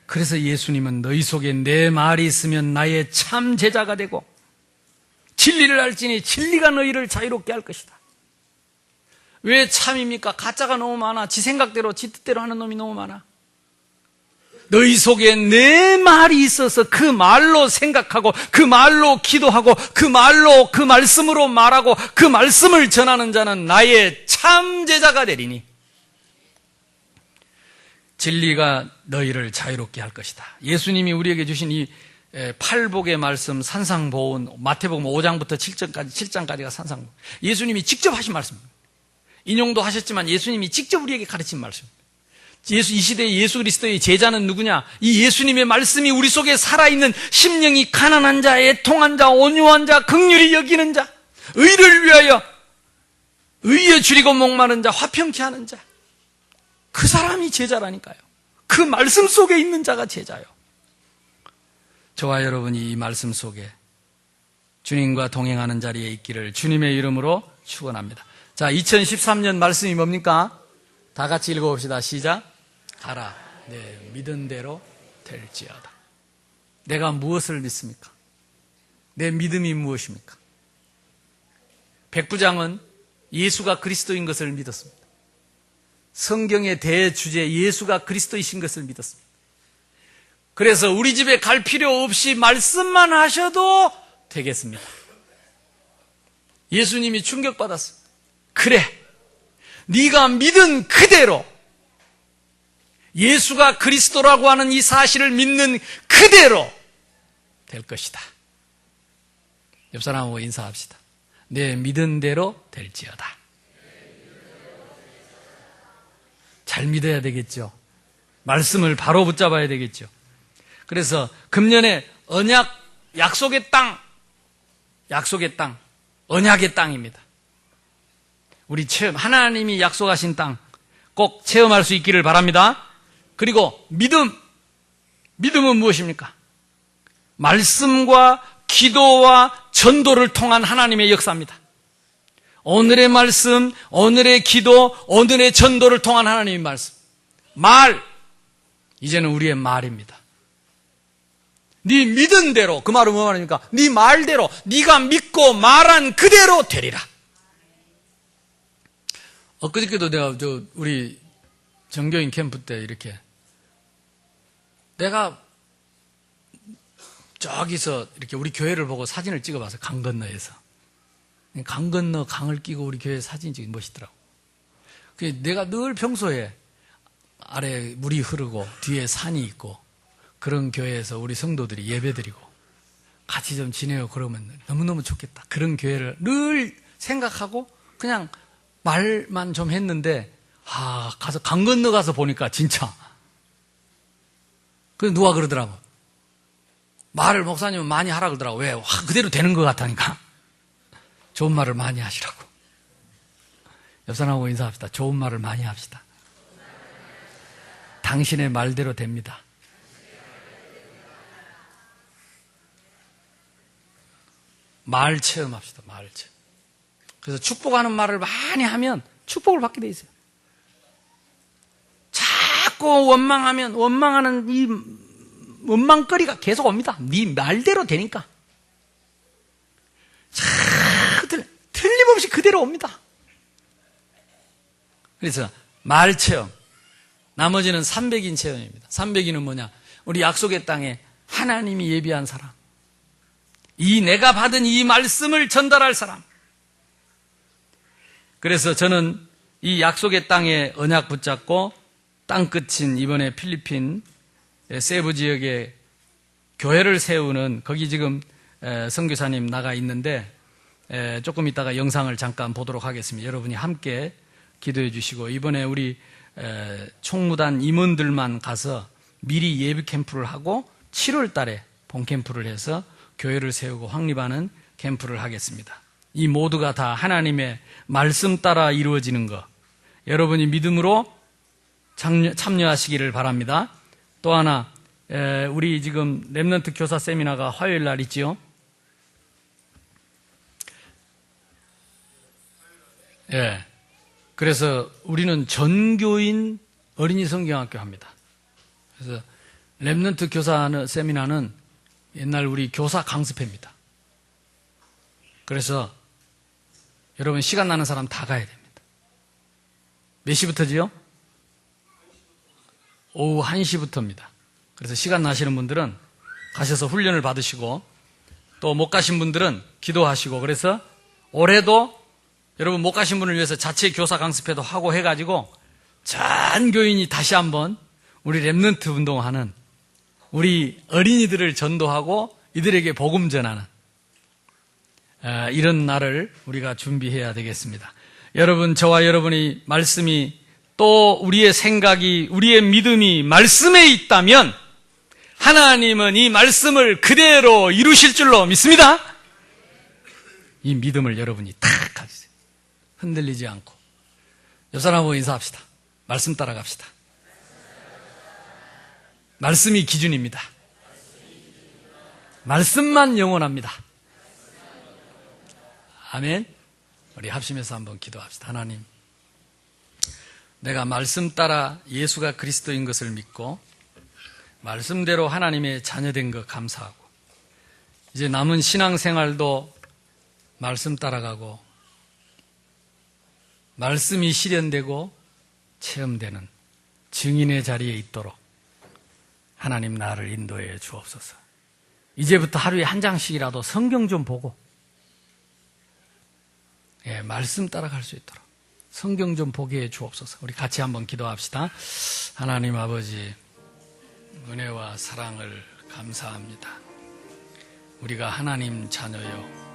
그래서 예수님은 너희 속에 내 말이 있으면 나의 참 제자가 되고 진리를 알지니 진리가 너희를 자유롭게 할 것이다. 왜 참입니까? 가짜가 너무 많아. 지 생각대로 지 뜻대로 하는 놈이 너무 많아. 너희 속에 내 말이 있어서 그 말로 생각하고 그 말로 기도하고 그 말로 그 말씀으로 말하고 그 말씀을 전하는 자는 나의 참 제자가 되리니 진리가 너희를 자유롭게 할 것이다. 예수님이 우리에게 주신 이 팔복의 말씀, 산상보훈, 마태복음 5장부터 7장까지가 산상보훈. 예수님이 직접 하신 말씀입니다. 인용도 하셨지만 예수님이 직접 우리에게 가르친 말씀입니다. 이 시대의 예수 그리스도의 제자는 누구냐? 이 예수님의 말씀이 우리 속에 살아있는 심령이 가난한 자, 애통한 자, 온유한 자, 긍휼히 여기는 자, 의를 위하여 의에 줄이고 목마른 자, 화평케 하는 자, 그 사람이 제자라니까요. 그 말씀 속에 있는 자가 제자요. 저와 여러분이 이 말씀 속에 주님과 동행하는 자리에 있기를 주님의 이름으로 축원합니다. 자, 2013년 말씀이 뭡니까? 다 같이 읽어봅시다. 시작. 가라. 내 믿은 대로 될지어다. 내가 무엇을 믿습니까? 내 믿음이 무엇입니까? 백부장은 예수가 그리스도인 것을 믿었습니다. 성경의 대주제 예수가 그리스도이신 것을 믿었습니다. 그래서 우리 집에 갈 필요 없이 말씀만 하셔도 되겠습니다. 예수님이 충격받았어요. 그래, 네가 믿은 그대로 예수가 그리스도라고 하는 이 사실을 믿는 그대로 될 것이다. 옆 사람하고 인사합시다. 내 믿은 대로 될지어다. 잘 믿어야 되겠죠. 말씀을 바로 붙잡아야 되겠죠. 그래서 금년에 언약, 약속의 땅, 언약의 땅입니다. 우리 하나님이 약속하신 땅 꼭 체험할 수 있기를 바랍니다. 그리고 믿음은 무엇입니까? 말씀과 기도와 전도를 통한 하나님의 역사입니다. 오늘의 말씀, 오늘의 기도, 오늘의 전도를 통한 하나님의 말씀. 이제는 우리의 말입니다. 네 믿은 대로, 그 말은 뭐 말입니까? 네 말대로, 네가 믿고 말한 그대로 되리라. 엊그저께도 내가 우리 정교인 캠프 때 이렇게 내가 저기서 이렇게 우리 교회를 보고 사진을 찍어봐서 강 건너에서 강 건너 강을 끼고 우리 교회 사진 찍기 멋있더라고. 내가 늘 평소에 아래 물이 흐르고 뒤에 산이 있고 그런 교회에서 우리 성도들이 예배드리고 같이 좀 지내요 그러면 너무너무 좋겠다. 그런 교회를 늘 생각하고 그냥 말만 좀 했는데 가서 강 건너 가서 보니까 진짜 그래서 누가 그러더라고. 말을 목사님은 많이 하라 그러더라고. 왜? 그대로 되는 것 같다니까. 좋은 말을 많이 하시라고. 옆 사람하고 인사합시다. 좋은 말을 많이 합시다. 당신의 말대로 됩니다. 말 체험합시다. 말 체험. 그래서 축복하는 말을 많이 하면 축복을 받게 돼 있어요. 자꾸 원망하면 원망하는 이 원망거리가 계속 옵니다. 네 말대로 되니까. 틀림없이 그대로 옵니다. 그래서 말 체험. 나머지는 300인 체험입니다. 300인은 뭐냐? 우리 약속의 땅에 하나님이 예비한 사람. 이 내가 받은 이 말씀을 전달할 사람. 그래서 저는 이 약속의 땅에 언약 붙잡고 땅끝인 이번에 필리핀 세부 지역에 교회를 세우는 거기 지금 선교사님 나가 있는데 조금 있다가 영상을 잠깐 보도록 하겠습니다. 여러분이 함께 기도해 주시고 이번에 우리 총무단 임원들만 가서 미리 예비 캠프를 하고 7월 달에 본 캠프를 해서 교회를 세우고 확립하는 캠프를 하겠습니다. 이 모두가 다 하나님의 말씀 따라 이루어지는 것 여러분이 믿음으로 참여하시기를 바랍니다. 또 하나 우리 지금 렘넌트 교사 세미나가 화요일 날 있지요. 예. 그래서 우리는 전교인 어린이 성경학교 합니다. 그래서 렘넌트 교사 세미나는 옛날 우리 교사 강습회입니다. 그래서 여러분 시간 나는 사람 다 가야 됩니다. 몇 시부터지요? 오후 1시부터입니다. 그래서 시간 나시는 분들은 가셔서 훈련을 받으시고 또 못 가신 분들은 기도하시고 그래서 올해도 여러분 못 가신 분을 위해서 자체 교사 강습회도 하고 해가지고 전 교인이 다시 한번 우리 렘넌트 운동하는 우리 어린이들을 전도하고 이들에게 복음 전하는 이런 날을 우리가 준비해야 되겠습니다. 여러분 저와 여러분의 말씀이 또 우리의 생각이 우리의 믿음이 말씀에 있다면 하나님은 이 말씀을 그대로 이루실 줄로 믿습니다. 이 믿음을 여러분이 딱 가지세요. 흔들리지 않고 옆 사람하고 인사합시다. 말씀 따라갑시다. 말씀이 기준입니다. 말씀만 영원합니다. 아멘. 우리 합심해서 한번 기도합시다. 하나님, 내가 말씀 따라 예수가 그리스도인 것을 믿고 말씀대로 하나님의 자녀된 것 감사하고 이제 남은 신앙생활도 말씀 따라가고 말씀이 실현되고 체험되는 증인의 자리에 있도록 하나님 나를 인도해 주옵소서. 이제부터 하루에 한 장씩이라도 성경 좀 보고 말씀 따라갈 수 있도록 성경 좀 보게 해 주옵소서. 우리 같이 한번 기도합시다. 하나님 아버지, 은혜와 사랑을 감사합니다. 우리가 하나님 자녀요